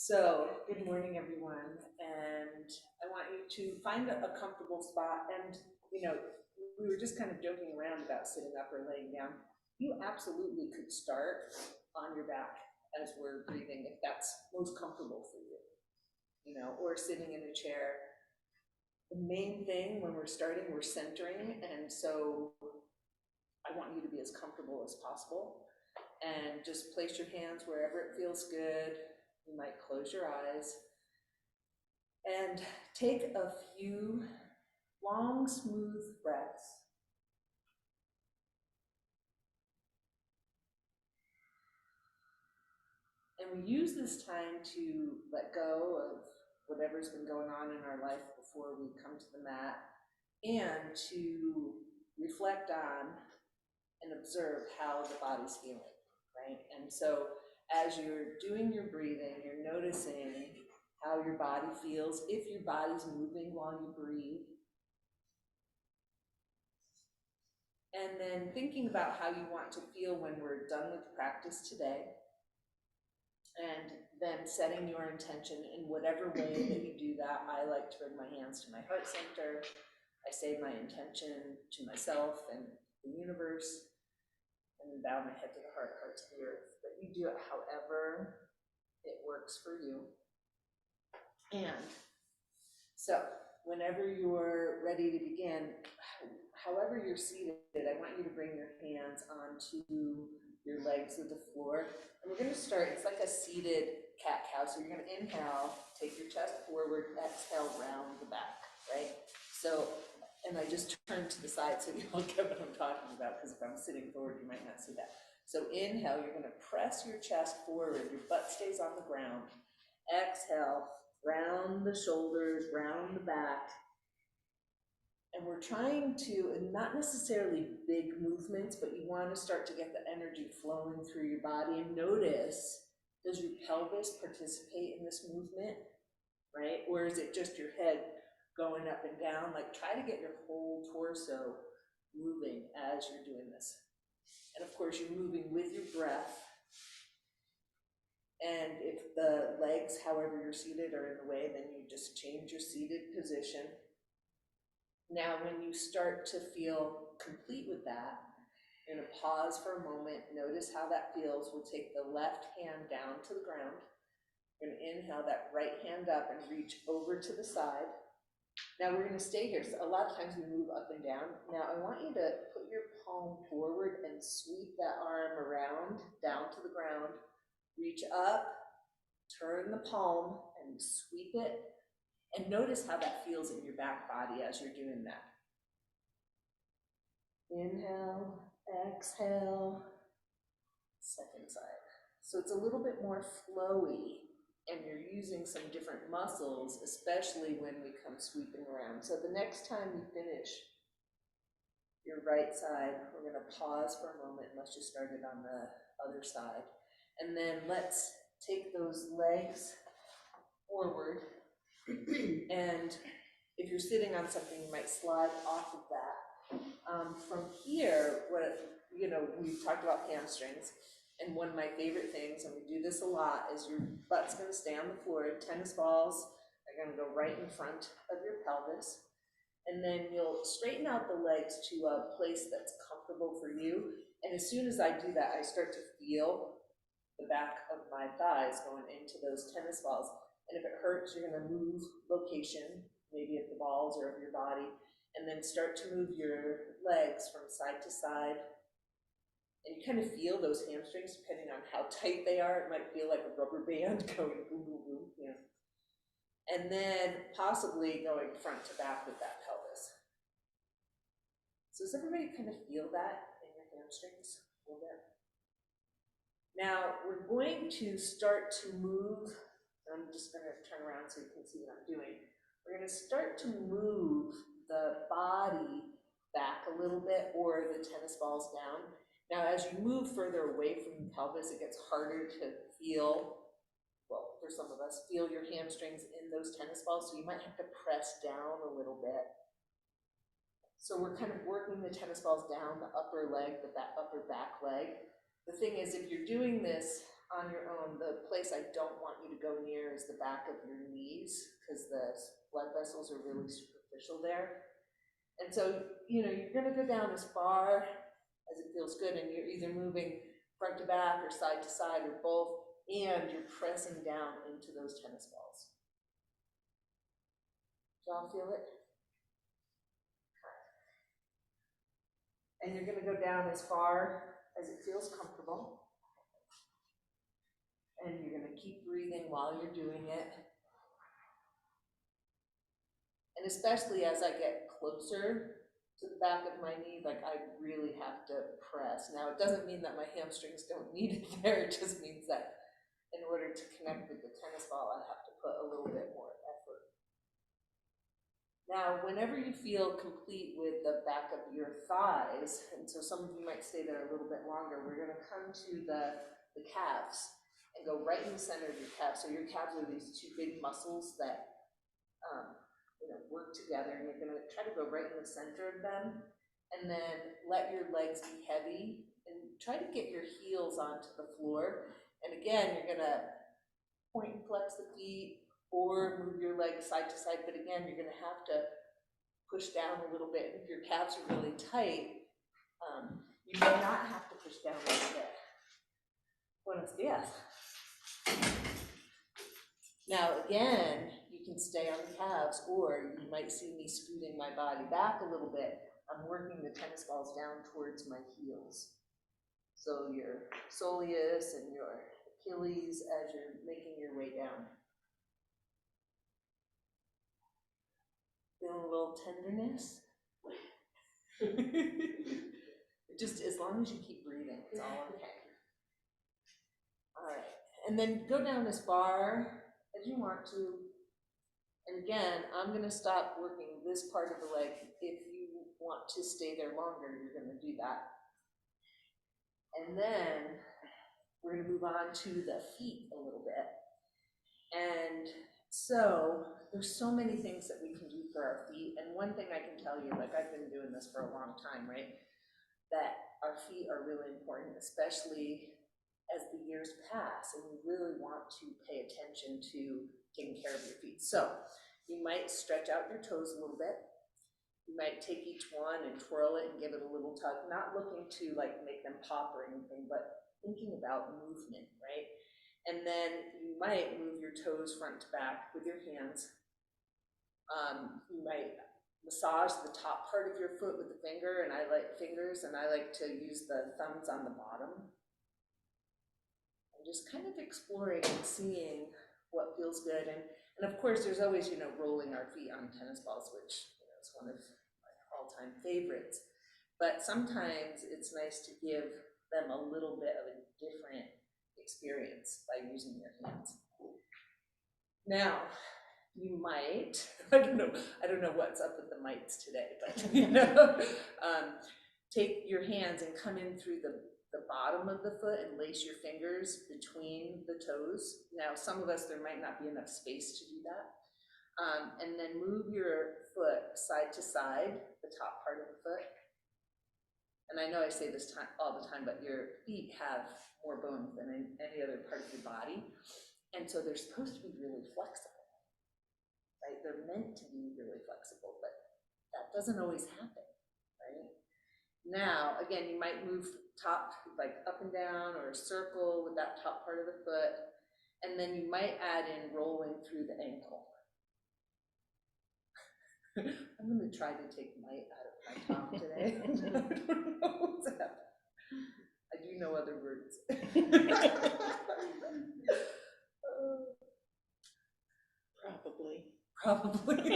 So, good morning, everyone, and I want you to find a comfortable spot. And you know, we were just kind of joking around about sitting up or laying down. You absolutely could start on your back as we're breathing if that's most comfortable for you, or sitting in a chair. The main thing when we're starting, we're centering, and so I want you to be as comfortable as possible. And just place your hands wherever it feels good. You might close your eyes and take a few long, smooth breaths. And we use this time to let go of whatever's been going on in our life before we come to the mat, and to reflect on and observe how the body's feeling, right? And so as you're doing your breathing, you're noticing how your body feels, if your body's moving while you breathe. And then thinking about how you want to feel when we're done with practice today. And then setting your intention in whatever way that you do that. I like to bring my hands to my heart center. I say my intention to myself and the universe, and then bow my head to the heart to the earth. But you do it however it works for you. And so whenever you're ready to begin, however you're seated, I want you to bring your hands onto your legs of the floor. And we're going to start, it's like a seated cat-cow. So you're going to inhale, take your chest forward, exhale, round the back, right? So, and I just turned to the side so you all get what I'm talking about, because if I'm sitting forward, you might not see that. So inhale, you're going to press your chest forward, your butt stays on the ground. Exhale, round the shoulders, round the back. And we're trying to, and not necessarily big movements, but you want to start to get the energy flowing through your body. And notice, does your pelvis participate in this movement, right? Or is it just your head going up and down? Like, try to get your whole torso moving as you're doing this. And of course, you're moving with your breath. And if the legs, however you're seated, are in the way, then you just change your seated position. Now, when you start to feel complete with that, you're going to pause for a moment, notice how that feels. We'll take the left hand down to the ground. You're going to inhale that right hand up and reach over to the side. Now we're going to stay here. So a lot of times we move up and down. Now I want you to put your palm forward and sweep that arm around, down to the ground. Reach up, turn the palm and sweep it. And notice how that feels in your back body as you're doing that. Inhale, exhale, second side. So it's a little bit more flowy, and you're using some different muscles, especially when we come sweeping around. So the next time you finish your right side, we're going to pause for a moment, and let's just start it on the other side. And then let's take those legs forward. And if you're sitting on something, you might slide off of that. From here, we've talked about hamstrings, and one of my favorite things, and we do this a lot, is your butt's going to stay on the floor. Tennis balls are going to go right in front of your pelvis, and then you'll straighten out the legs to a place that's comfortable for you. And as soon as I do that, I start to feel the back of my thighs going into those tennis balls. And if it hurts, you're going to move location, maybe of the balls or of your body, and then start to move your legs from side to side. And you kind of feel those hamstrings depending on how tight they are. It might feel like a rubber band going boom, boom, boom. Yeah. And then possibly going front to back with that pelvis. So does everybody kind of feel that in your hamstrings a little bit? Now we're going to start to move. I'm just going to turn around so you can see what I'm doing. We're going to start to move the body back a little bit, or the tennis balls down. Now, as you move further away from the pelvis, it gets harder to feel, well, for some of us, feel your hamstrings in those tennis balls, so you might have to press down a little bit. So we're kind of working the tennis balls down the upper leg, but that upper back leg. The thing is, if you're doing this on your own. The place I don't want you to go near is the back of your knees, because the blood vessels are really superficial there. And so, you're gonna go down as far as it feels good, and you're either moving front to back or side to side or both, and you're pressing down into those tennis balls. Do y'all feel it? And you're gonna go down as far as it feels comfortable. And you're gonna keep breathing while you're doing it. And especially as I get closer to the back of my knee, like I really have to press. Now, it doesn't mean that my hamstrings don't need it there. It just means that in order to connect with the tennis ball, I have to put a little bit more effort. Now, whenever you feel complete with the back of your thighs, and so some of you might stay there a little bit longer, we're gonna come to the calves and go right in the center of your calves. So your calves are these two big muscles that work together, and you're gonna try to go right in the center of them, and then let your legs be heavy, and try to get your heels onto the floor. And again, you're gonna point and flex the feet, or move your legs side to side, but again, you're gonna have to push down a little bit. If your calves are really tight, you may not have to push down a little bit. Buenos dias. Now again, you can stay on the calves, or you might see me scooting my body back a little bit. I'm working the tennis balls down towards my heels. So your soleus and your Achilles as you're making your way down. Feeling a little tenderness? Just as long as you keep breathing, it's all okay. All right, and then go down as far as you want to. And again, I'm gonna stop working this part of the leg. If you want to stay there longer, you're gonna do that. And then we're gonna move on to the feet a little bit. And so there's so many things that we can do for our feet. And one thing I can tell you, like I've been doing this for a long time, right? That our feet are really important, especially as the years pass, and you really want to pay attention to taking care of your feet. So you might stretch out your toes a little bit. You might take each one and twirl it and give it a little tug, not looking to like make them pop or anything, but thinking about movement, right? And then you might move your toes front to back with your hands. You might massage the top part of your foot with the finger, and I like fingers, and I like to use the thumbs on the bottom. And just kind of exploring and seeing what feels good. And of course, there's always, rolling our feet on tennis balls, which is one of my all-time favorites. But sometimes it's nice to give them a little bit of a different experience by using your hands. Now, you might, I don't know what's up with the mites today, but take your hands and come in through the bottom of the foot and lace your fingers between the toes. Now, some of us, there might not be enough space to do that. And then move your foot side to side, the top part of the foot. And I know I say this all the time, but your feet have more bones than any other part of your body. And so they're supposed to be really flexible, right? They're meant to be really flexible, but that doesn't always happen, right? Now, again, you might move top, like up and down, or a circle with that top part of the foot. And then you might add in rolling through the ankle. I'm going to try to take might out of my talk today. I don't know what's happening. I do know other words. Probably.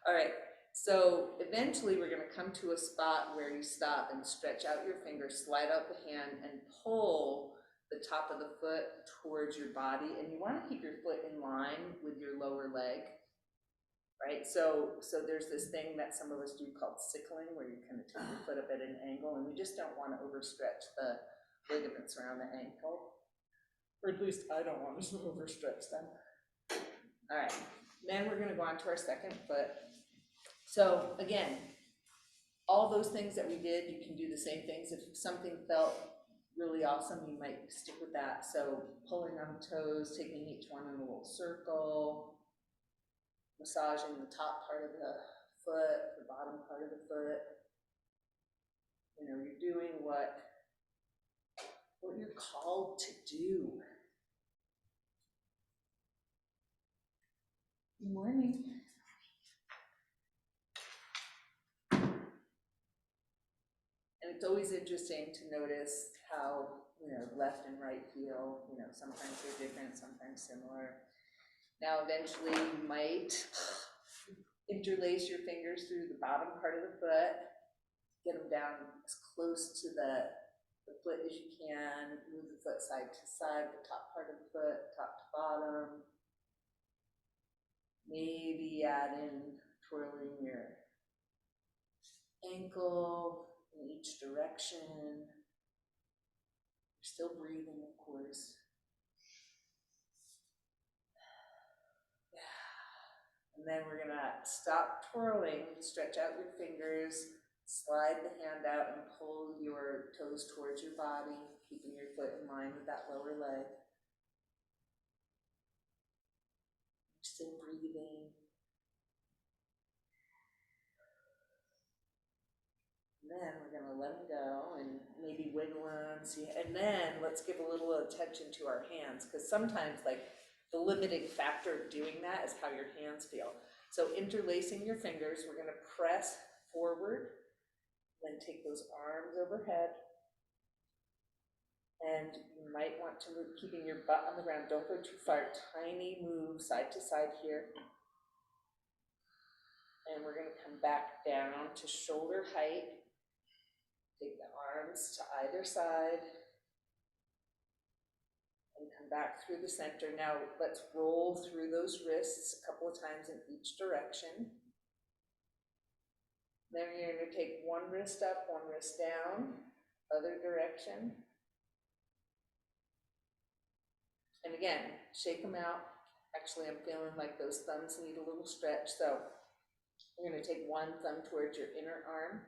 All right, so eventually we're going to come to a spot where you stop and stretch out your fingers, slide out the hand, and pull the top of the foot towards your body. And you want to keep your foot in line with your lower leg. Right, so there's this thing that some of us do called sickling, where you kind of take your foot up at an angle, and we just don't want to overstretch the ligaments around the ankle. Or at least I don't want to overstretch them. All right, then we're going to go on to our second foot. So again, all those things that we did, you can do the same things. If something felt really awesome, you might stick with that. So pulling on the toes, taking each one in a little circle, massaging the top part of the foot, the bottom part of the foot. You know, you're doing what you're called to do. Good morning. And it's always interesting to notice how, you know, left and right feel. You know, sometimes they're different, sometimes similar. Now, eventually you might interlace your fingers through the bottom part of the foot, get them down as close to the foot as you can, move the foot side to side, the top part of the foot, top to bottom. Maybe add in twirling your ankle in each direction. You're still breathing, of course. And then we're gonna stop twirling, stretch out your fingers, slide the hand out and pull your toes towards your body, keeping your foot in line with that lower leg. You're still breathing. And then we're gonna let them go and maybe wiggle them. See, and then let's give a little attention to our hands, because sometimes like the limiting factor of doing that is how your hands feel. So interlacing your fingers, we're gonna press forward, then take those arms overhead. And you might want to move, keeping your butt on the ground. Don't go too far. Tiny move side to side here. And we're gonna come back down to shoulder height. Take the arms to either side and come back through the center. Now let's roll through those wrists a couple of times in each direction. Then you're going to take one wrist up, one wrist down, other direction. And again, shake them out. Actually, I'm feeling like those thumbs need a little stretch. So you're going to take one thumb towards your inner arm,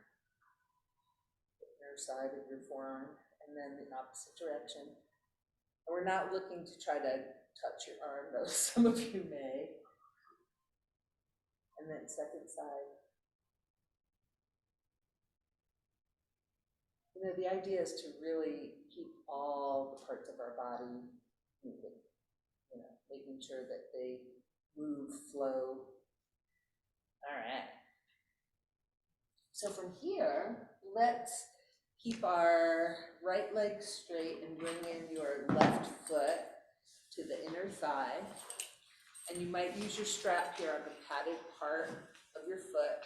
side of your forearm, and then the opposite direction. And we're not looking to try to touch your arm, though some of you may. And then second side. You know, the idea is to really keep all the parts of our body moving, you know, making sure that they move, flow. All right. So from here, let's keep our right leg straight and bring in your left foot to the inner thigh. And you might use your strap here on the padded part of your foot.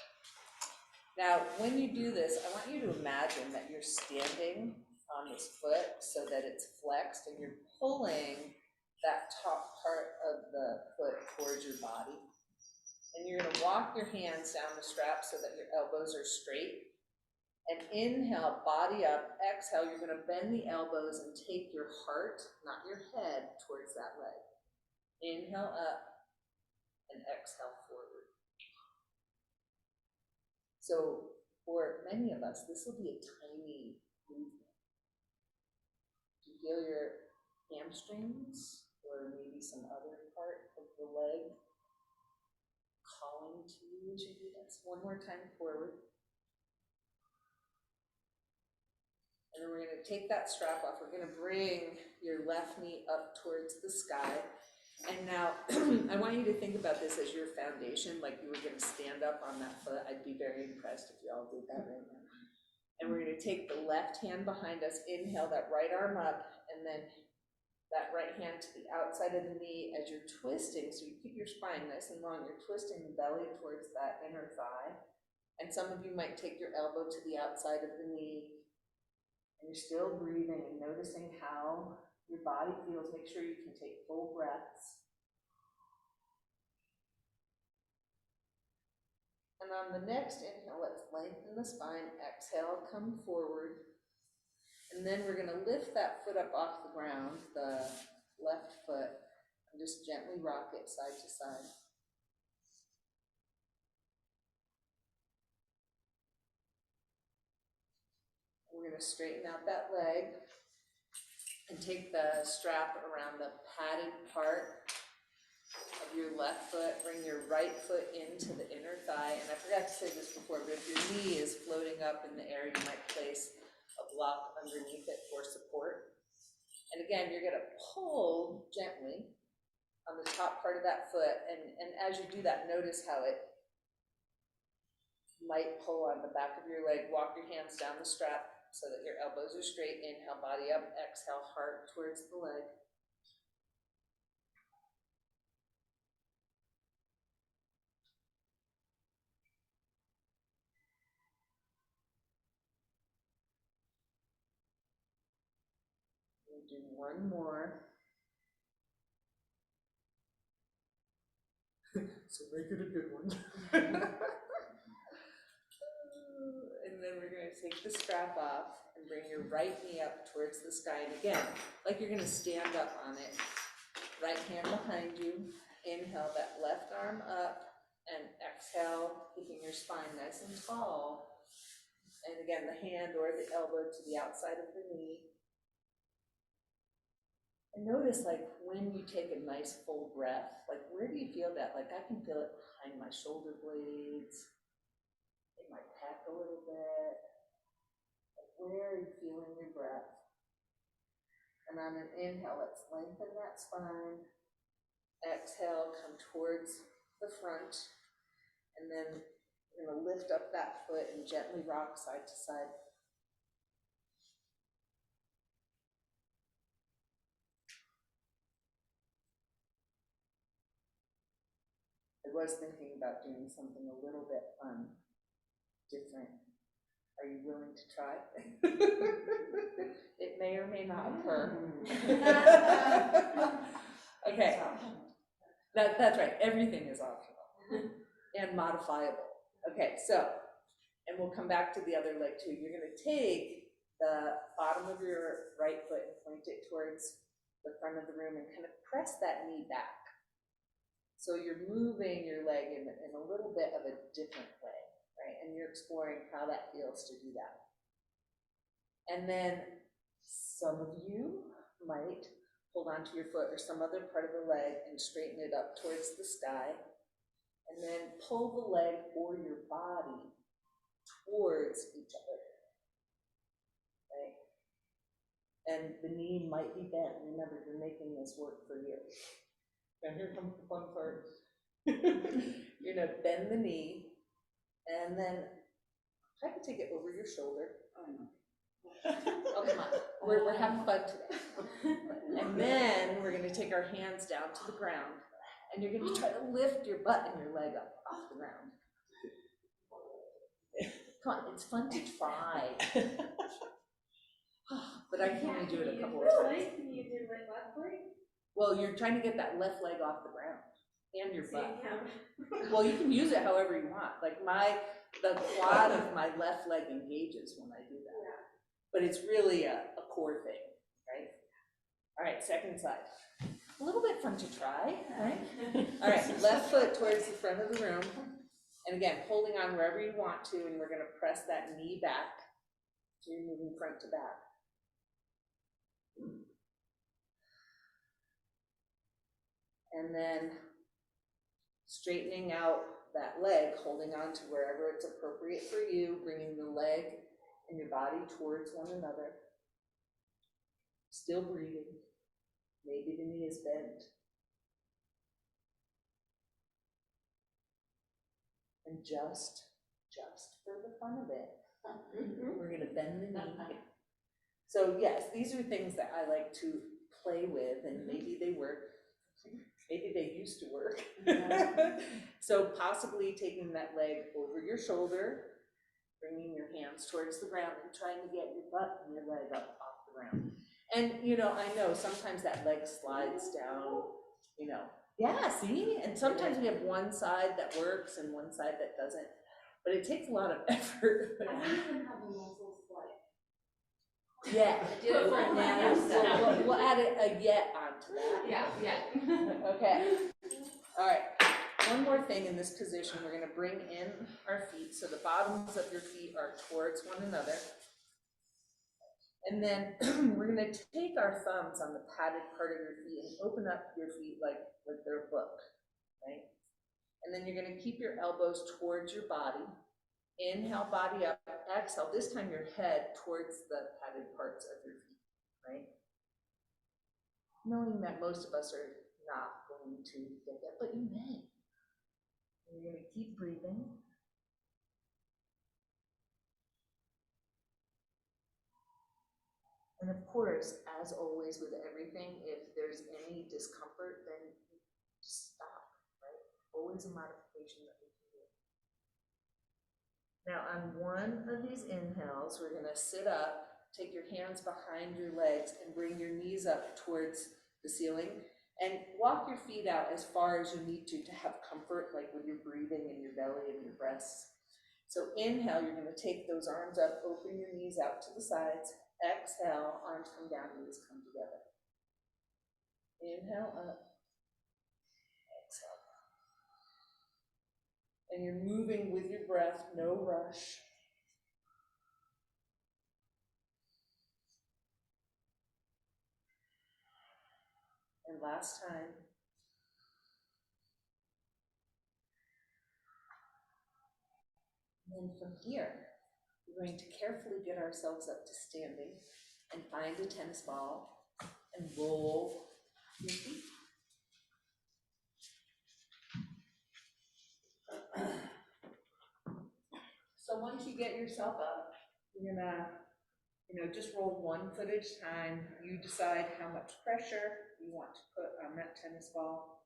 Now, when you do this, I want you to imagine that you're standing on this foot so that it's flexed and you're pulling that top part of the foot towards your body. And you're going to walk your hands down the strap so that your elbows are straight. And inhale, body up. Exhale, you're going to bend the elbows and take your heart, not your head, towards that leg. Inhale up and exhale forward. So for many of us, this will be a tiny movement. Do you feel your hamstrings or maybe some other part of the leg calling to you as you do this? One more time forward. And then we're going to take that strap off. We're going to bring your left knee up towards the sky. And now I want you to think about this as your foundation, like you were going to stand up on that foot. I'd be very impressed if you all did that right now. And we're going to take the left hand behind us, inhale that right arm up, and then that right hand to the outside of the knee as you're twisting. So you keep your spine nice and long. You're twisting the belly towards that inner thigh. And some of you might take your elbow to the outside of the knee. And you're still breathing and noticing how your body feels. Make sure you can take full breaths. And on the next inhale, let's lengthen the spine. Exhale, come forward. And then we're going to lift that foot up off the ground, the left foot, and just gently rock it side to side. We're going to straighten out that leg. And take the strap around the padded part of your left foot, bring your right foot into the inner thigh, and I forgot to say this before, but if your knee is floating up in the air, you might place a block underneath it for support. And again, you're gonna pull gently on the top part of that foot, and as you do that, notice how it might pull on the back of your leg. Walk your hands down the strap so that your elbows are straight. Inhale, body up, exhale, heart towards the leg. We'll do one more. So make it a good one. And then we're going to take the strap off and bring your right knee up towards the sky. And again, like you're going to stand up on it. Right hand behind you. Inhale that left arm up and exhale, keeping your spine nice and tall. And again, the hand or the elbow to the outside of the knee. And notice, like, when you take a nice full breath, like, where do you feel that? Like, I can feel it behind my shoulder blades, in my pec a little bit. Like, where are you feeling your breath? And on an inhale, let's lengthen that spine. Exhale, come towards the front. And then we're going to lift up that foot and gently rock side to side. I was thinking about doing something a little bit fun, different. Are you willing to try? It may or may not occur. Okay, that's right. Everything is optional and modifiable. Okay, so, and we'll come back to the other leg too. You're going to take the bottom of your right foot and point it towards the front of the room and kind of press that knee back. So you're moving your leg in a little bit of a different way, right? And you're exploring how that feels to do that. And then some of you might hold onto your foot or some other part of the leg and straighten it up towards the sky. And then pull the leg or your body towards each other, right? And the knee might be bent. Remember, you're making this work for you. Now here comes the fun part. You're gonna bend the knee and then try to take it over your shoulder. Oh, come on, we're having fun today. And then we're gonna take our hands down to the ground and you're gonna try to lift your butt and your leg up off the ground. Come on, it's fun to try. But I can only do it a couple of times. Can you do like left leg? Well, you're trying to get that left leg off the ground and your butt. Well, you can use it however you want. Like the quad of my left leg engages when I do that. Yeah. But it's really a core thing, right? All right, second side. A little bit fun to try, right? All right, left foot towards the front of the room. And again, holding on wherever you want to, and we're gonna press that knee back. So you're moving front to back. And then straightening out that leg, holding on to wherever it's appropriate for you, bringing the leg and your body towards one another. Still breathing. Maybe the knee is bent. And just for the fun of it, we're going to bend the knee. So yes, these are things that I like to play with, and maybe they work. Maybe they used to work. So possibly taking that leg over your shoulder, bringing your hands towards the ground and trying to get your butt and your leg up off the ground. And you know, I know sometimes that leg slides down, you know. Yeah, see? And sometimes we have one side that works and one side that doesn't. But it takes a lot of effort. I don't even have the muscles like. Yeah. Do it for now. We'll add a yet onto that. Yeah. Okay. All right. One more thing in this position, we're going to bring in our feet so the bottoms of your feet are towards one another. And then we're gonna take our thumbs on the padded part of your feet and open up your feet like they're a book, right? And then you're gonna keep your elbows towards your body. Inhale, body up, exhale, this time your head towards the padded parts of your feet, right? Knowing that most of us are not going to get that, but you may. And you're gonna keep breathing. And of course, as always with everything, if there's any discomfort, then just stop, right? Always a modification that we can do. Now on one of these inhales, we're gonna sit up, take your hands behind your legs and bring your knees up towards the ceiling and walk your feet out as far as you need to have comfort, like with your breathing and your belly and your breasts. So inhale, you're gonna take those arms up, open your knees out to the sides. Exhale, arms come down, knees come together. Inhale up, exhale. And you're moving with your breath, no rush. And last time. And then from here, we're going to carefully get ourselves up to standing and find a tennis ball and roll your feet. So once you get yourself up, you're gonna, just roll one foot at a time. You decide how much pressure you want to put on that tennis ball.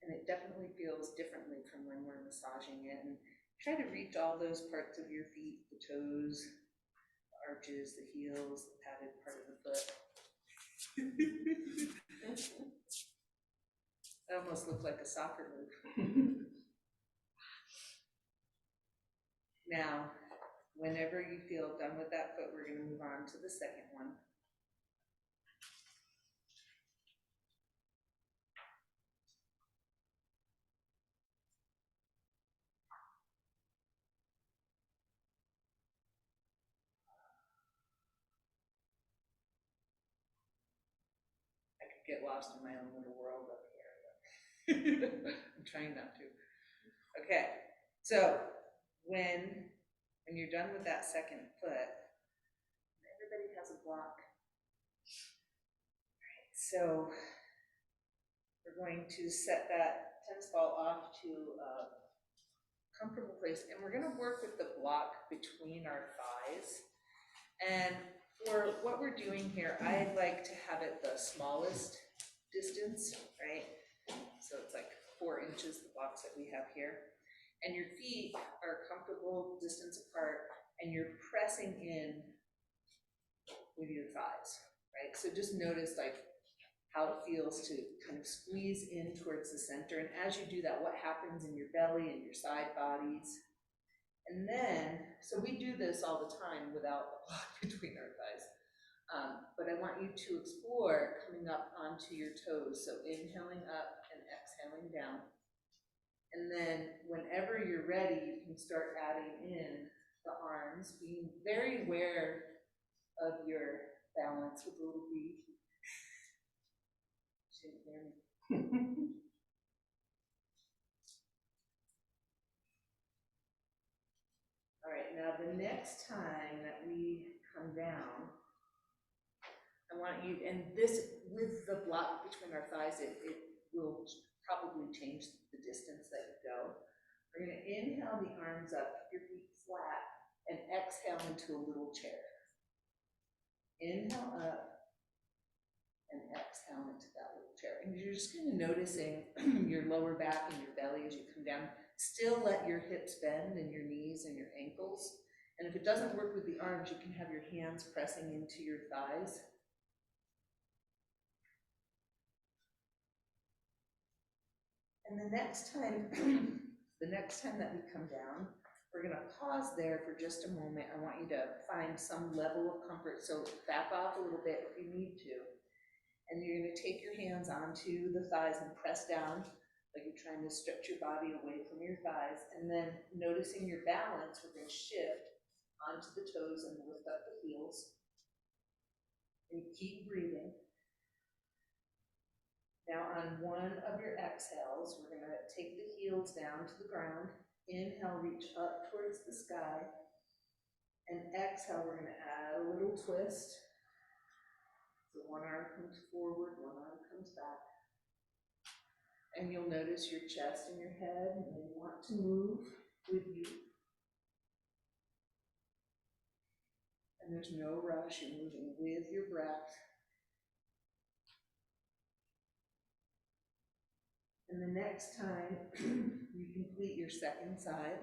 And it definitely feels differently from when we're massaging it. And try to reach all those parts of your feet, the toes, the arches, the heels, the padded part of the foot. That almost looked like a soccer move. Now, whenever you feel done with that foot, we're going to move on to the second one. I could get lost in my own little world up here, but I'm trying not to. Okay, so when you're done with that second foot, everybody has a block. Right, so we're going to set that tennis ball off to a comfortable place, and we're going to work with the block between our thighs. And for what we're doing here, I like to have it the smallest distance, right? So it's like 4 inches, the blocks that we have here. And your feet are a comfortable distance apart, and you're pressing in with your thighs, right? So just notice like how it feels to kind of squeeze in towards the center. And as you do that, what happens in your belly and your side bodies. And then, so we do this all the time without a block between our thighs. But I want you to explore coming up onto your toes. So inhaling up and exhaling down. And then whenever you're ready, you can start adding in the arms, being very aware of your balance with a little beat. Shouldn't hear me. All right, now the next time that we come down, I want you, and this, with the block between our thighs, it will probably change the distance that you go. We're gonna inhale the arms up, keep your feet flat, and exhale into a little chair. Inhale up, and exhale into that little chair. And you're just kind of noticing your lower back and your belly as you come down. Still let your hips bend and your knees and your ankles. And if it doesn't work with the arms, you can have your hands pressing into your thighs. And the next time that we come down, we're gonna pause there for just a moment. I want you to find some level of comfort. So back off a little bit if you need to. And you're gonna take your hands onto the thighs and press down like you're trying to stretch your body away from your thighs, and then noticing your balance, we're going to shift onto the toes and lift up the heels. And keep breathing. Now on one of your exhales, we're going to take the heels down to the ground. Inhale, reach up towards the sky. And exhale, we're going to add a little twist. So one arm comes forward, one arm comes back. And you'll notice your chest and your head may want to move with you. And there's no rush, you're moving with your breath. And the next time you complete your second side,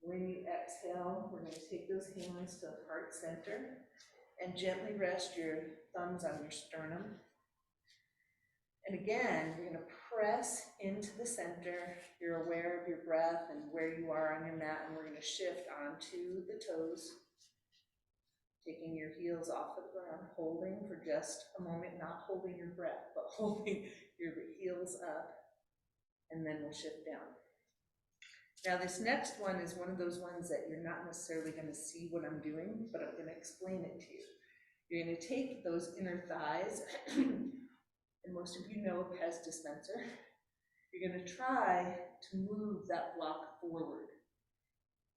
when you exhale, we're going to take those hands to heart center and gently rest your thumbs on your sternum. And again, you're going to press into the center. You're aware of your breath and where you are on your mat, and we're going to shift onto the toes, taking your heels off of the ground, holding for just a moment, not holding your breath, but holding your heels up, and then we'll shift down. Now this next one is one of those ones that you're not necessarily going to see what I'm doing, but I'm going to explain it to you. You're going to take those inner thighs, and most of you know a Pez dispenser. You're going to try to move that block forward.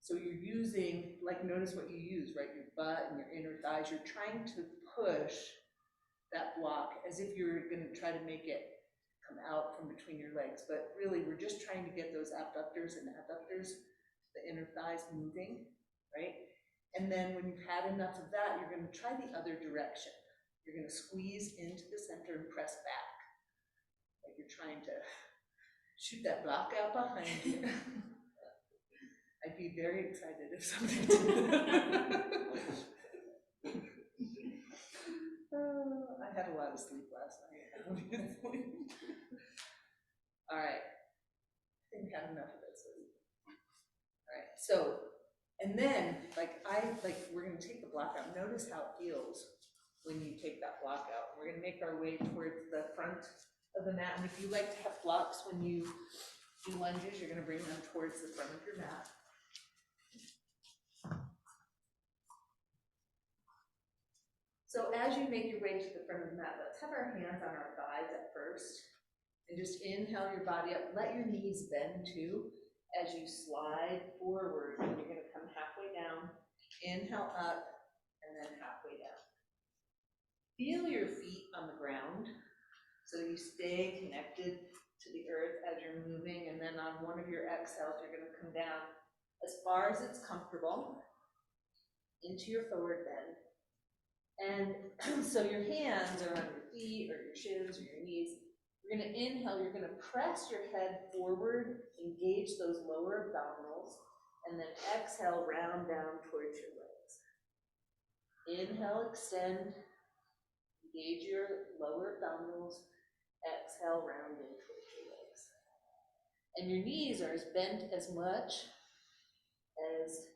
So you're using, like notice what you use, right? Your butt and your inner thighs. You're trying to push that block as if you're going to try to make it come out from between your legs, but really we're just trying to get those abductors and adductors, the inner thighs moving, right? And then when you've had enough of that, you're going to try the other direction. You're going to squeeze into the center and press back, like you're trying to shoot that block out behind you. I'd be very excited if somebody did that. I had a lot of sleep last night. All right, I think I have enough of this. All right, so, and then, we're gonna take the block out. Notice how it feels when you take that block out. We're gonna make our way towards the front of the mat, and if you like to have blocks when you do lunges, you're gonna bring them towards the front of your mat. So as you make your way to the front of the mat, let's have our hands on our thighs at first. And just inhale your body up. Let your knees bend too as you slide forward. And you're going to come halfway down. Inhale up and then halfway down. Feel your feet on the ground so you stay connected to the earth as you're moving. And then on one of your exhales, you're going to come down as far as it's comfortable into your forward bend. And so your hands are on your feet or your shins or your knees. You're going to inhale, you're going to press your head forward, engage those lower abdominals, and then exhale, round down towards your legs. Inhale, extend, engage your lower abdominals, exhale, round in towards your legs. And your knees are as bent as much as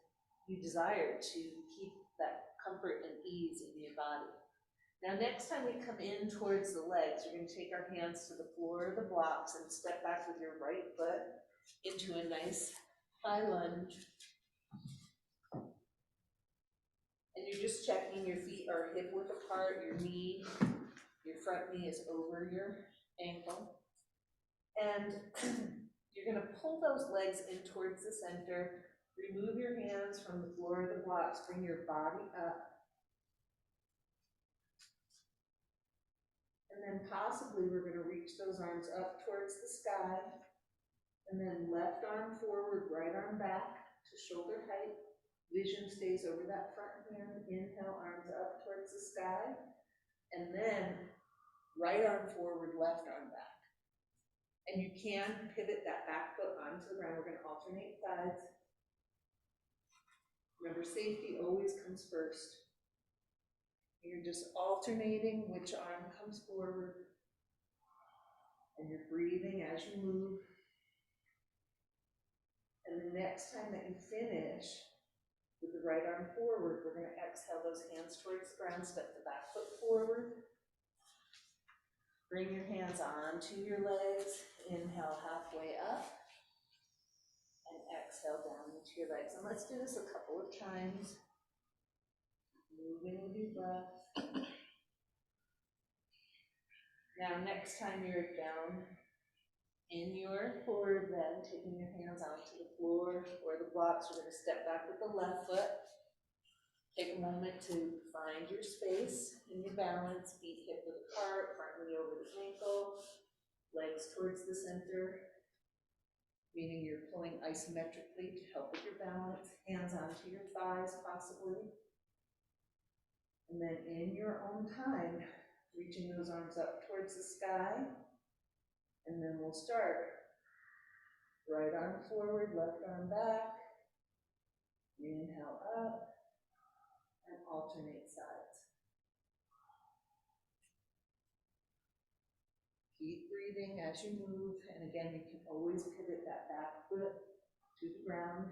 you desire to keep that comfort and ease in your body. Now next time we come in towards the legs, we're going to take our hands to the floor of the blocks and step back with your right foot into a nice high lunge. And you're just checking your feet are hip width apart, your front knee is over your ankle. And you're going to pull those legs in towards the center. Remove your hands from the floor of the blocks, bring your body up. And then possibly we're going to reach those arms up towards the sky. And then left arm forward, right arm back to shoulder height. Vision stays over that front hand. Inhale, arms up towards the sky. And then right arm forward, left arm back. And you can pivot that back foot onto the ground. We're going to alternate sides. Remember, safety always comes first. You're just alternating which arm comes forward. And you're breathing as you move. And the next time that you finish with the right arm forward, we're going to exhale those hands towards the ground, step the back foot forward. Bring your hands onto your legs. Inhale halfway up. And exhale down into your legs. And let's do this a couple of times. Moving with your breath. Now, next time you're down in your forward bend, taking your hands onto the floor or the blocks, you're going to step back with the left foot. Take a moment to find your space and your balance, feet hip width apart, front knee over the ankle, legs towards the center, meaning you're pulling isometrically to help with your balance, hands onto your thighs possibly. And then in your own time, reaching those arms up towards the sky, and then we'll start. Right arm forward, left arm back, inhale up, and alternate sides. Keep breathing as you move, and again, you can always pivot that back foot to the ground.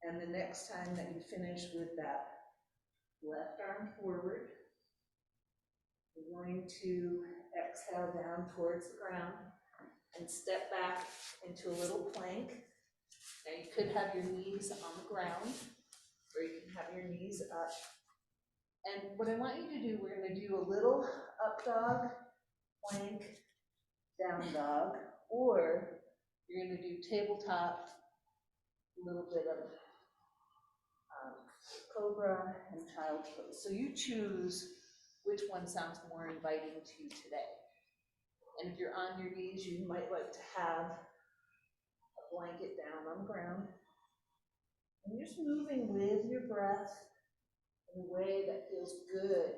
And the next time that you finish with that left arm forward, we're going to exhale down towards the ground and step back into a little plank. Now you could have your knees on the ground, or you can have your knees up. And what I want you to do, we're going to do a little up dog, plank, down dog, or you're going to do tabletop, a little bit of cobra and child pose. So you choose which one sounds more inviting to you today. And if you're on your knees, you might like to have a blanket down on the ground. And you're just moving with your breath in a way that feels good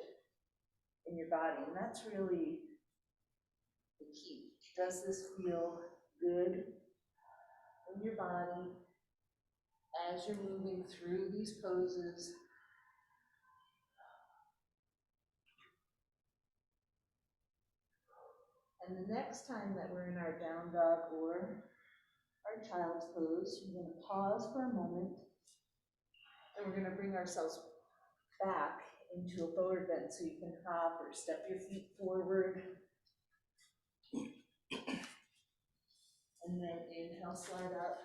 in your body. And that's really the key. Does this feel good in your body as you're moving through these poses? And the next time that we're in our down dog or our child's pose, we're going to pause for a moment, and we're going to bring ourselves back into a forward bend, so you can hop or step your feet forward. And then inhale, slide up.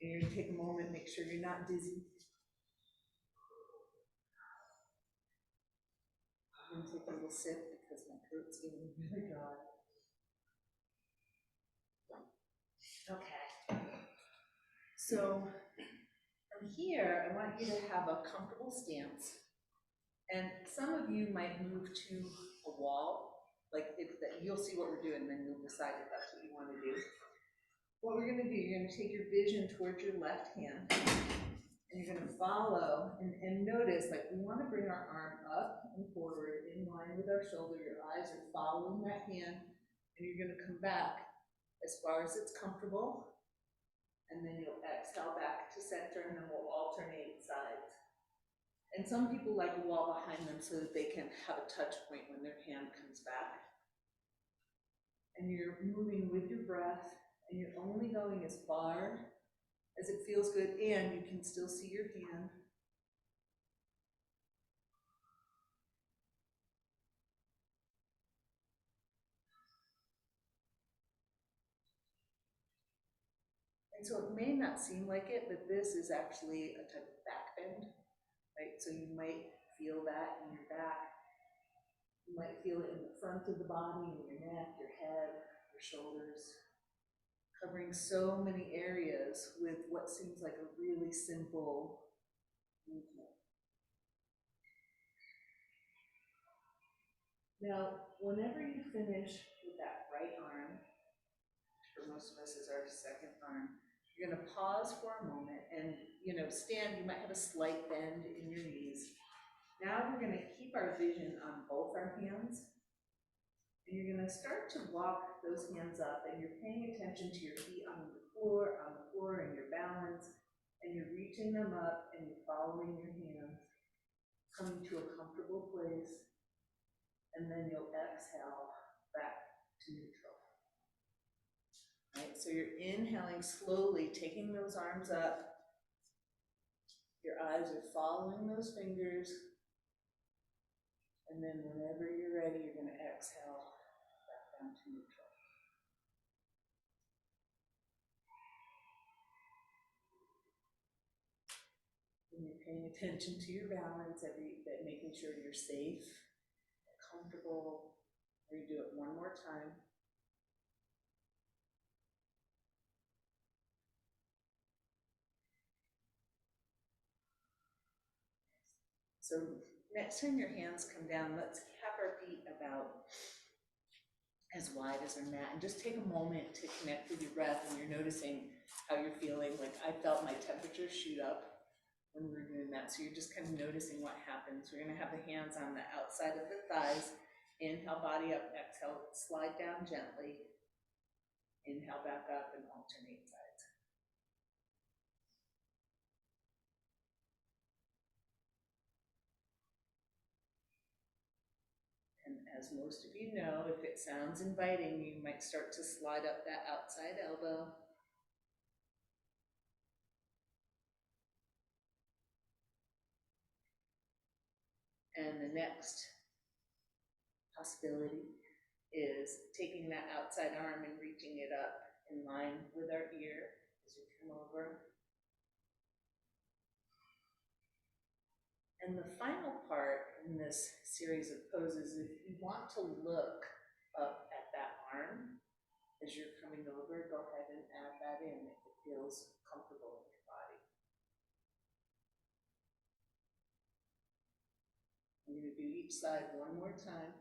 And you're going to take a moment, make sure you're not dizzy. I'm going to take a little sip because my throat's getting really dry. Okay. So from here, I want you to have a comfortable stance. And some of you might move to a wall, like you'll see what we're doing, and then you'll decide if that's what you want to do. What we're going to do, you're going to take your vision towards your left hand, and you're going to follow, and notice, like, we want to bring our arm up and forward in line with our shoulder. Your eyes are following that hand, and you're going to come back as far as it's comfortable, and then you'll exhale back to center, and then we'll alternate sides. And some people like a wall behind them so that they can have a touch point when their hand comes back. And you're moving with your breath, and you're only going as far as it feels good, and you can still see your hand. And so it may not seem like it, but this is actually a type of back bend, right? So you might feel that in your back. You might feel it in the front of the body, in your neck, your head, your shoulders, covering so many areas with what seems like a really simple movement. Now, whenever you finish with that right arm, which for most of us is our second arm, you're going to pause for a moment and, stand. You might have a slight bend in your knees. Now we're going to keep our vision on both our hands, and you're going to start to walk those hands up, and you're paying attention to your feet on the floor, and your balance, and you're reaching them up, and you're following your hands, coming to a comfortable place, and then you'll exhale back to neutral. Right, so you're inhaling slowly, taking those arms up, Your eyes are following those fingers. And then whenever you're ready, you're going to exhale back down to neutral. When you're paying attention to your balance, making sure you're safe, comfortable, we're going to do it one more time. So next time your hands come down, let's have our feet about as wide as our mat, and just take a moment to connect with your breath when you're noticing how you're feeling. Like I felt my temperature shoot up when we were doing that. So you're just kind of noticing what happens. We're gonna have the hands on the outside of the thighs. Inhale, body up, exhale, slide down gently. Inhale, back up, and alternate sides. And as most of you know, if it sounds inviting, you might start to slide up that outside elbow. And the next possibility is taking that outside arm and reaching it up in line with our ear as we come over. And the final part in this series of poses, if you want to look up at that arm as you're coming over, go ahead and add that in if it feels comfortable in your body. I'm going to do each side one more time.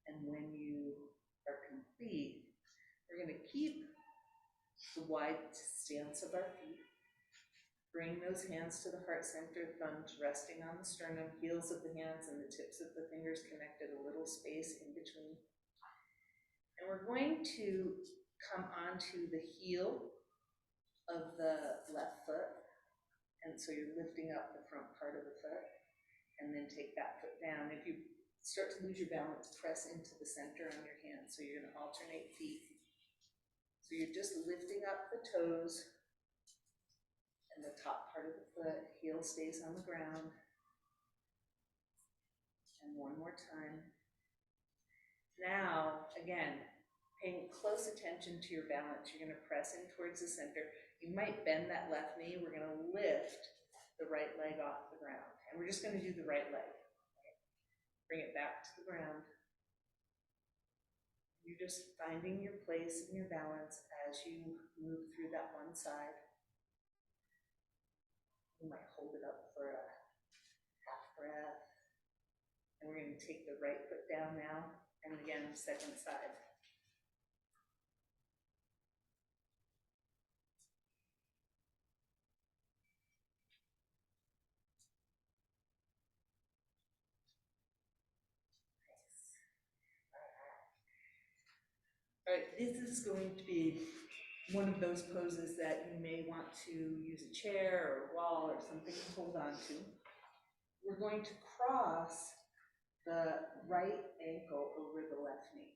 And when you are complete, we're going to keep the wide stance of our feet. Bring those hands to the heart center, thumbs resting on the sternum, heels of the hands and the tips of the fingers connected, a little space in between. And we're going to come onto the heel of the left foot. And so you're lifting up the front part of the foot, and then take that foot down. If you start to lose your balance, press into the center on your hands. So you're going to alternate feet. So you're just lifting up the toes and the top part of the foot, heel stays on the ground. And one more time. Now, again, paying close attention to your balance, you're going to press in towards the center. You might bend that left knee. We're going to lift the right leg off the ground. And we're just going to do the right leg. Bring it back to the ground. You're just finding your place and your balance as you move through that one side. You might hold it up for a half breath. And we're going to take the right foot down now. And again, second side. All right, this is going to be one of those poses that you may want to use a chair or a wall or something to hold on to. We're going to cross the right ankle over the left knee.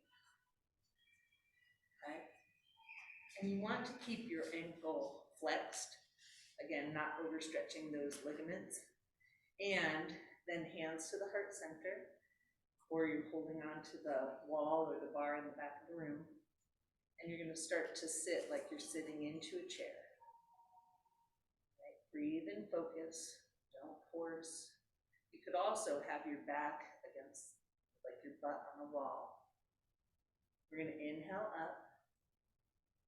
Okay? And you want to keep your ankle flexed, again, not overstretching those ligaments. And then hands to the heart center, or you're holding on to the wall or the bar in the back of the room. And you're going to start to sit like you're sitting into a chair. Right? Breathe and focus. Don't force. You could also have your back against, like your butt on the wall. We're going to inhale up.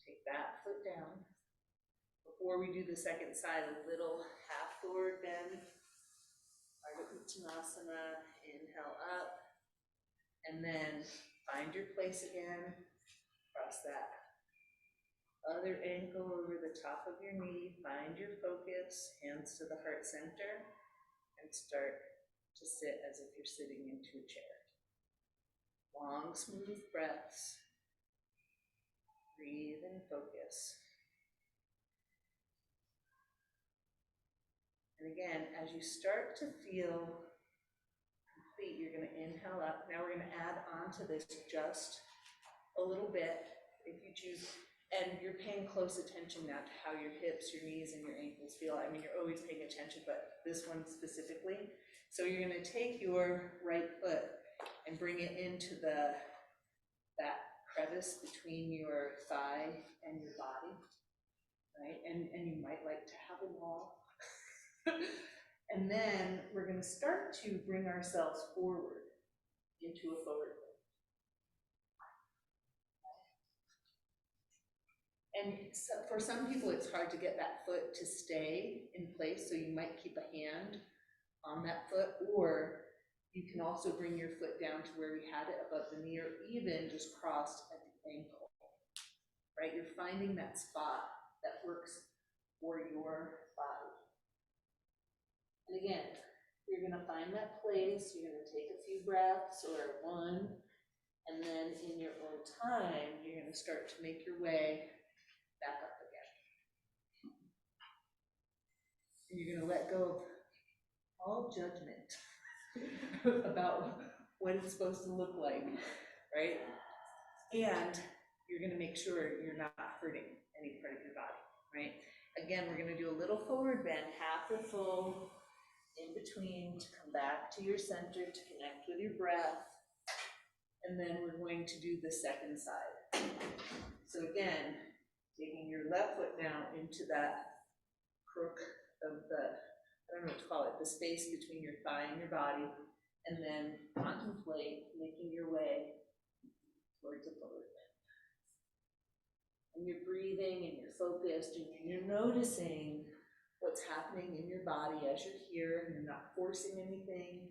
Take that foot down. Before we do the second side, a little half forward bend. Ardha uttanasana. Inhale up. And then find your place again. Cross that other ankle over the top of your knee. Find your focus, hands to the heart center, and start to sit as if you're sitting into a chair. Long, smooth breaths. Breathe and focus. And again, as you start to feel complete, you're going to inhale up. Now we're going to add on to this just a little bit. if you choose, and you're paying close attention now to how your hips, your knees, and your ankles feel. I mean, you're always paying attention, but this one specifically. So you're gonna take your right foot and bring it into that crevice between your thigh and your body, right? And you might like to have a wall. And then we're gonna start to bring ourselves forward into a forward fold. And so for some people, it's hard to get that foot to stay in place, so you might keep a hand on that foot, or you can also bring your foot down to where we had it above the knee, or even just crossed at the ankle, right? You're finding that spot that works for your body. And again, you're gonna find that place, you're gonna take a few breaths, or one, and then in your own time, you're gonna start to make your way back up again. And you're gonna let go of all judgment about what it's supposed to look like, right? And you're gonna make sure you're not hurting any part of your body, right? Again, we're gonna do a little forward bend, half or full, in between, to come back to your center, to connect with your breath. And then we're going to do the second side. So again, taking your left foot now into that crook of the, I don't know what to call it, the space between your thigh and your body, and then contemplate making your way towards a forward bend. And you're breathing and you're focused and you're noticing what's happening in your body as you're here, and you're not forcing anything.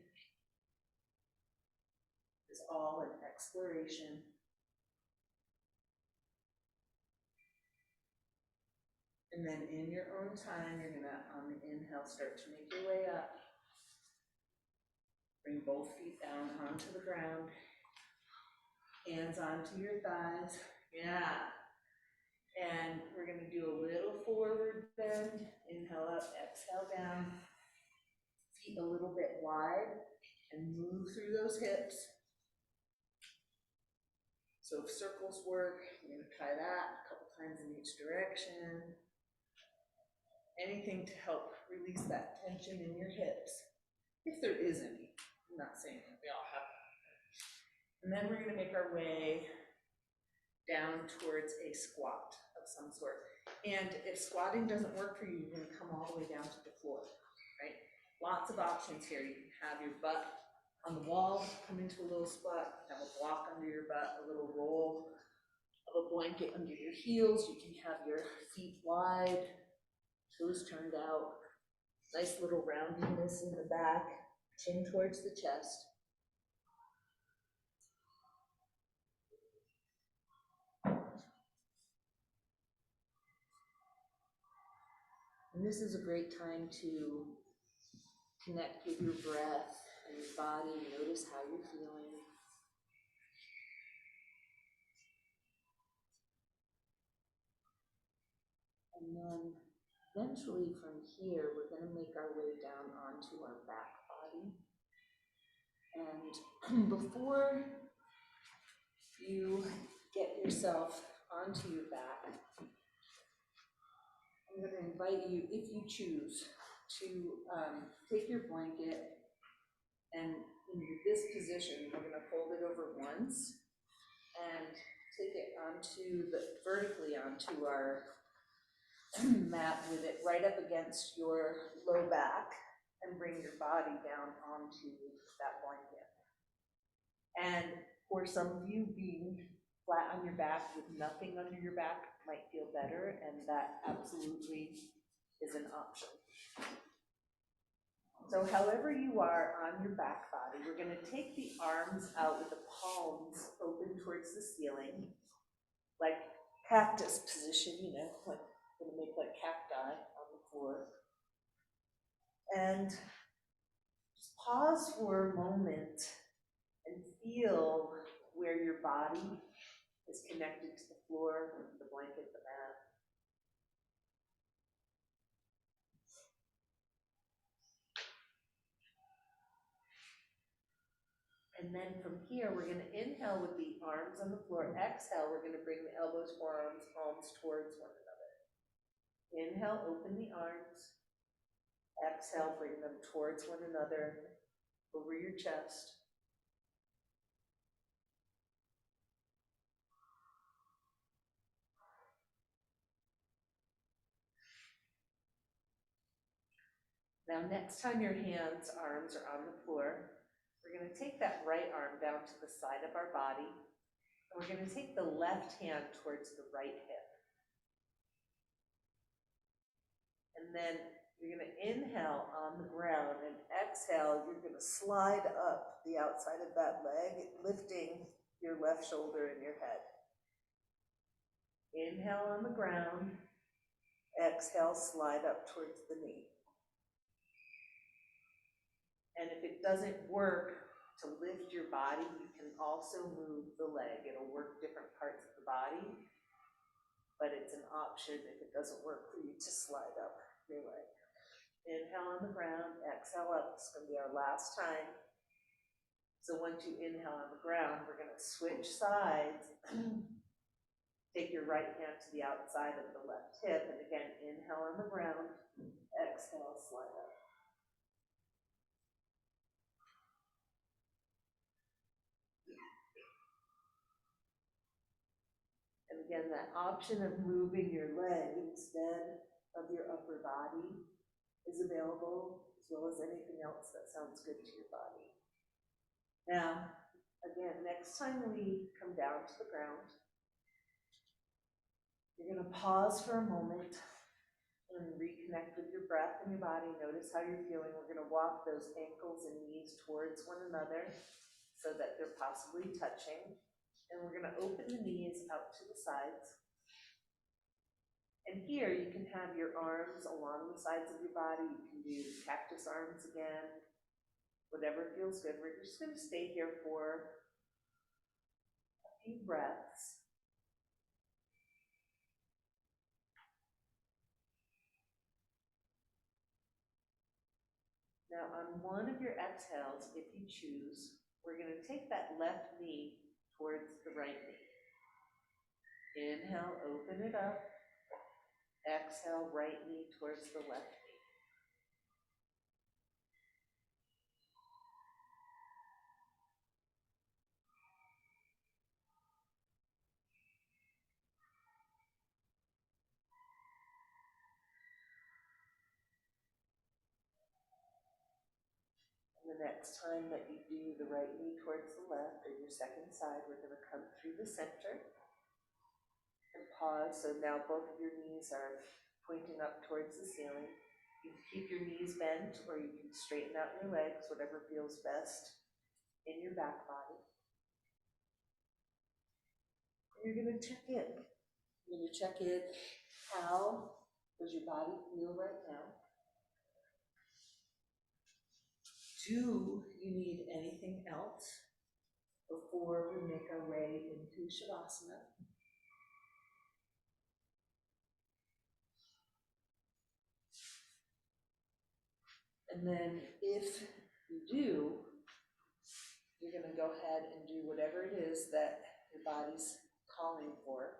It's all an exploration. And then in your own time, you're gonna, on the inhale, start to make your way up. Bring both feet down onto the ground. Hands onto your thighs. Yeah. And we're gonna do a little forward bend. Inhale up, exhale down. Feet a little bit wide and move through those hips. So if circles work, you're gonna try that a couple times in each direction. Anything to help release that tension in your hips, if there is any. I'm not saying that we all have that. And then we're gonna make our way down towards a squat of some sort. And if squatting doesn't work for you, you're gonna come all the way down to the floor, right? Lots of options here. You can have your butt on the wall, come into a little spot, have a block under your butt, a little roll of a blanket under your heels. You can have your feet wide, toes turned out, nice little roundedness in the back, chin towards the chest. And this is a great time to connect with your breath and your body, notice how you're feeling. And then eventually from here, we're going to make our way down onto our back body. And before you get yourself onto your back, I'm going to invite you, if you choose, to take your blanket, and in this position, we're going to fold it over once and take it vertically onto our mat with it right up against your low back, and bring your body down onto that blanket. And for some of you, being flat on your back with nothing under your back might feel better, and that absolutely is an option. So however you are on your back body, we're going to take the arms out with the palms open towards the ceiling, like cactus position, you know, like going to make like cacti on the floor. And just pause for a moment and feel where your body is connected to the floor, the blanket, the mat. And then from here, we're gonna inhale with the arms on the floor. Exhale, we're gonna bring the elbows, forearms, palms towards one another. Inhale, open the arms. Exhale, bring them towards one another, over your chest. Now, next time your hands, arms are on the floor, we're gonna take that right arm down to the side of our body, and we're gonna take the left hand towards the right hip. And then you're gonna inhale on the ground, and exhale, you're gonna slide up the outside of that leg, lifting your left shoulder and your head. Inhale on the ground, exhale, slide up towards the knee. And if it doesn't work to lift your body, you can also move the leg. It'll work different parts of the body, but it's an option if it doesn't work for you to slide up your leg. Inhale on the ground, exhale up. This is gonna be our last time. So once you inhale on the ground, we're gonna switch sides. Take your right hand to the outside of the left hip, and again, inhale on the ground, exhale, slide up. And again, that option of moving your leg instead of your upper body is available, as well as anything else that sounds good to your body. Now, again, next time we come down to the ground, you're gonna pause for a moment and reconnect with your breath and your body. Notice how you're feeling. We're gonna walk those ankles and knees towards one another so that they're possibly touching. And we're gonna open the knees out to the sides. And here you can have your arms along the sides of your body. You can do cactus arms again, whatever feels good. We're just gonna stay here for a few breaths. Now on one of your exhales, if you choose, we're gonna take that left knee towards the right knee. Inhale, open it up. Exhale, right knee towards the left knee. And the next time that you do the right knee towards the left, or your second side, we're gonna come through the center and pause. So now both of your knees are pointing up towards the ceiling. You can keep your knees bent, or you can straighten out your legs, whatever feels best in your back body. And you're gonna check in. You're gonna check in, how does your body feel right now? Do you need anything else before we make our way into Shavasana? And then if you do, you're gonna go ahead and do whatever it is that your body's calling for.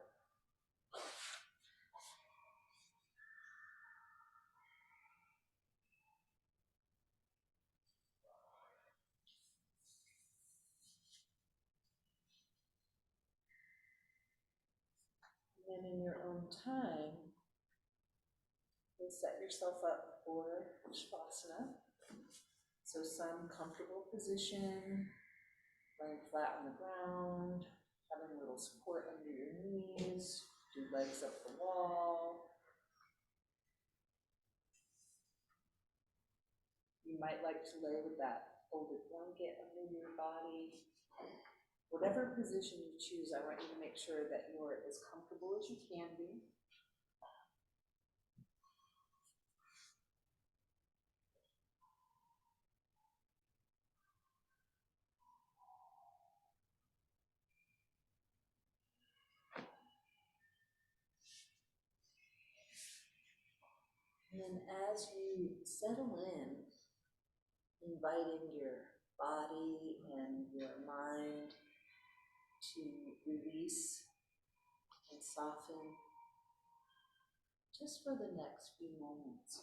And then in your own time, you'll set yourself up for Shavasana. So some comfortable position, laying flat on the ground, having a little support under your knees, do legs up the wall. You might like to lay with that folded blanket under your body. Whatever position you choose, I want you to make sure that you're as comfortable as you can be. And then as you settle in, inviting your body and your mind to release and soften just for the next few moments.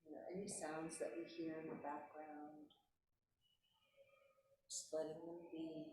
You know, any sounds that we hear in the background, just letting them be.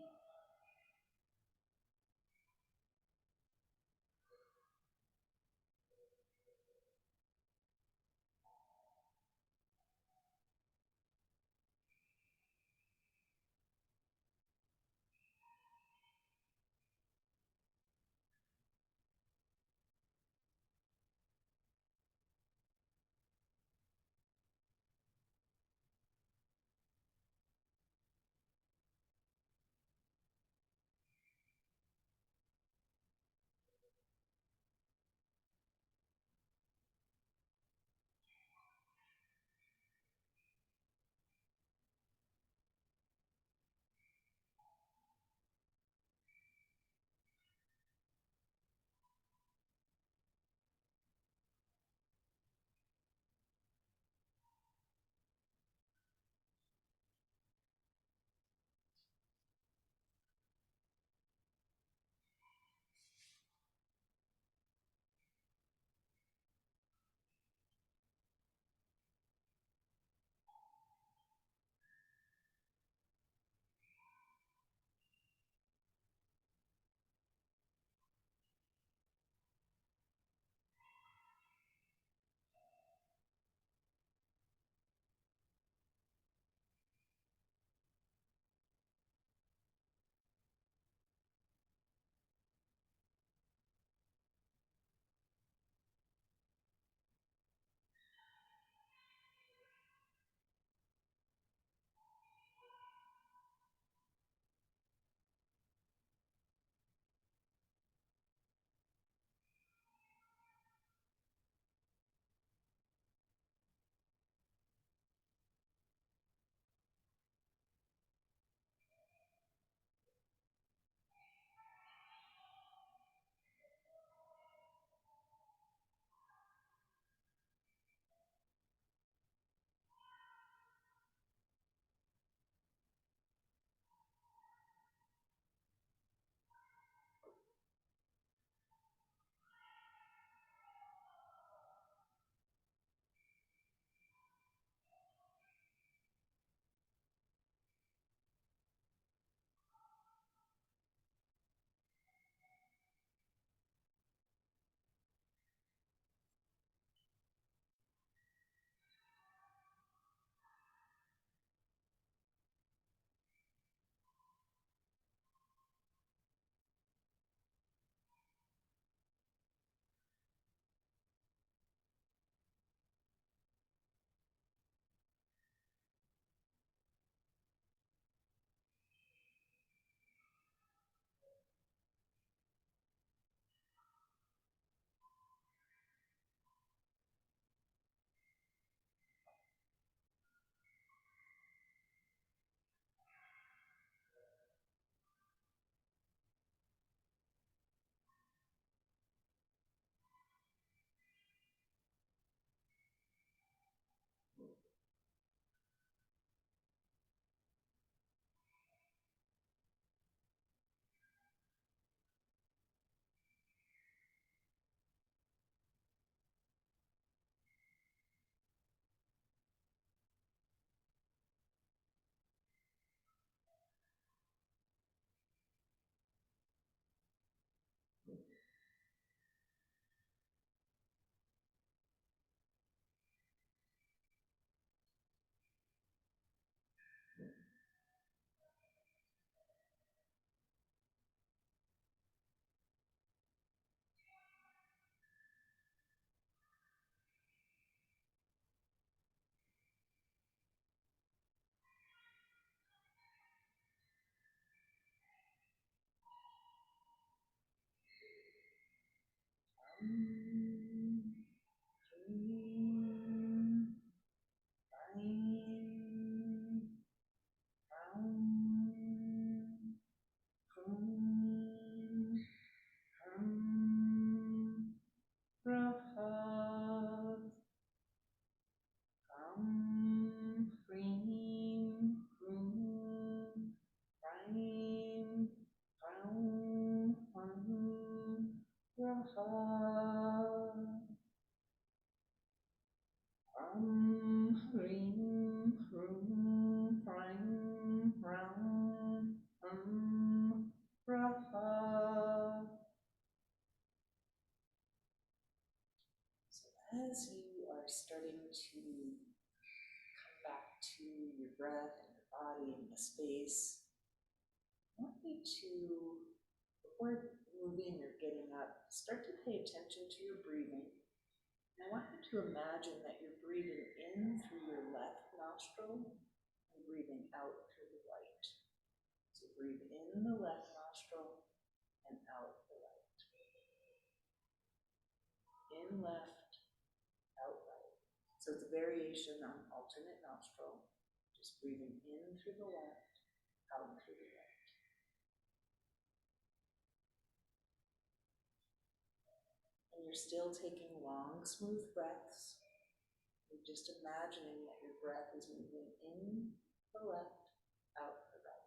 Hrim, hraim, hraum, hrum, hrum, hrah, hrim, hrim, hrum. breath and your body and the space, I want you to, before moving or getting up, start to pay attention to your breathing. And I want you to imagine that you're breathing in through your left nostril and breathing out through the right. So breathe in the left nostril and out the right. In left, out right. So it's a variation on alternate nostril, just breathing in through the left, out through the right. And you're still taking long, smooth breaths. You're just imagining that your breath is moving in the left, out the right.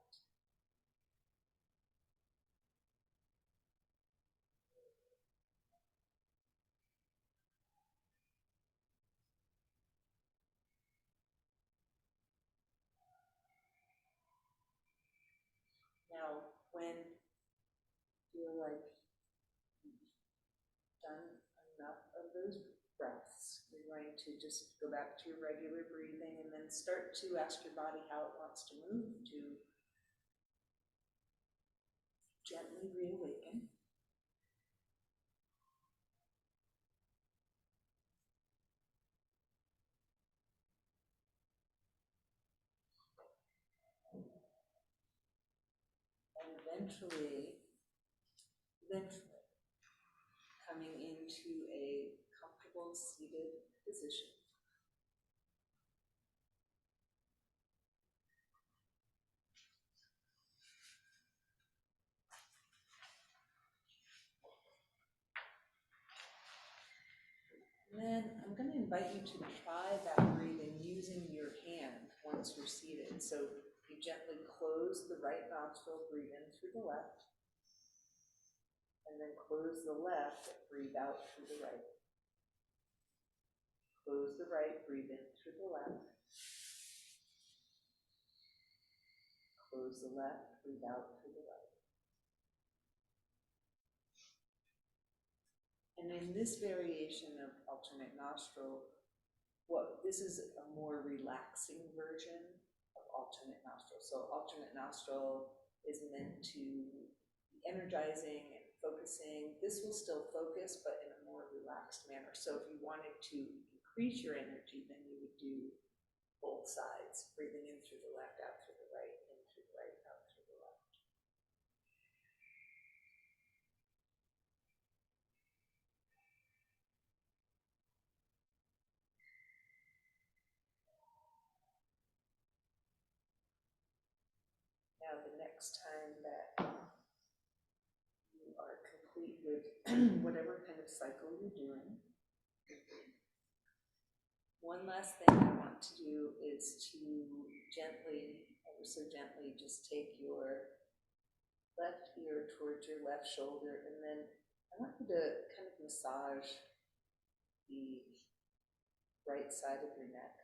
Now, when you feel like you've done enough of those breaths, you're going to just go back to your regular breathing and then start to ask your body how it wants to move, to gently reawaken. And eventually coming into a comfortable seated position. And then I'm going to invite you to try that breathing using your hand once you're seated. So you gently close the right nostril, breathe in through the left, and then close the left, breathe out through the right. Close the right, breathe in through the left. Close the left, breathe out through the right. And in this variation of alternate nostril, this is a more relaxing version of alternate nostril. So alternate nostril is meant to be energizing and focusing. This will still focus, but in a more relaxed manner. So if you wanted to increase your energy, then you would do both sides, breathing in through the left, out through the right, in through the right, out through the left. Now the next time that you are complete with whatever kind of cycle you're doing, one last thing I want to do is to gently, ever so gently, just take your left ear towards your left shoulder, and then I want you to kind of massage the right side of your neck,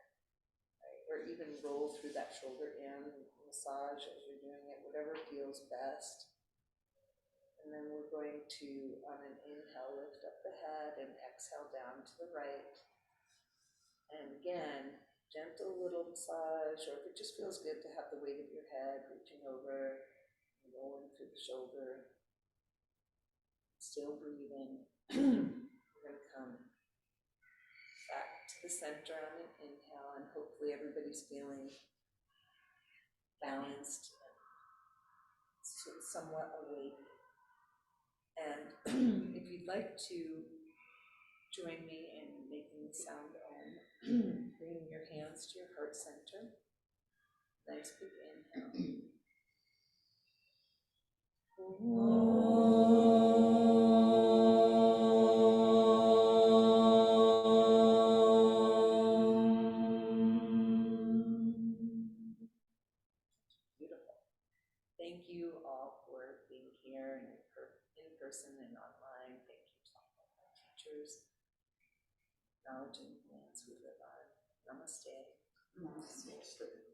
right? Or even roll through that shoulder in, massage as you're doing it, whatever feels best. And then we're going to, on an inhale, lift up the head and exhale down to the right. And again, gentle little massage, or if it just feels good to have the weight of your head reaching over, and rolling through the shoulder, still breathing. We're going to come back to the center on an inhale, and hopefully everybody's feeling balanced and somewhat awake. And if you'd like to join me in making the sound om, bringing your hands to your heart center. Nice big inhale. Beautiful. Thank you all for being here and in person and online. Thank you to all of our teachers. Acknowledging the lands we live on. Namaste. Namaste.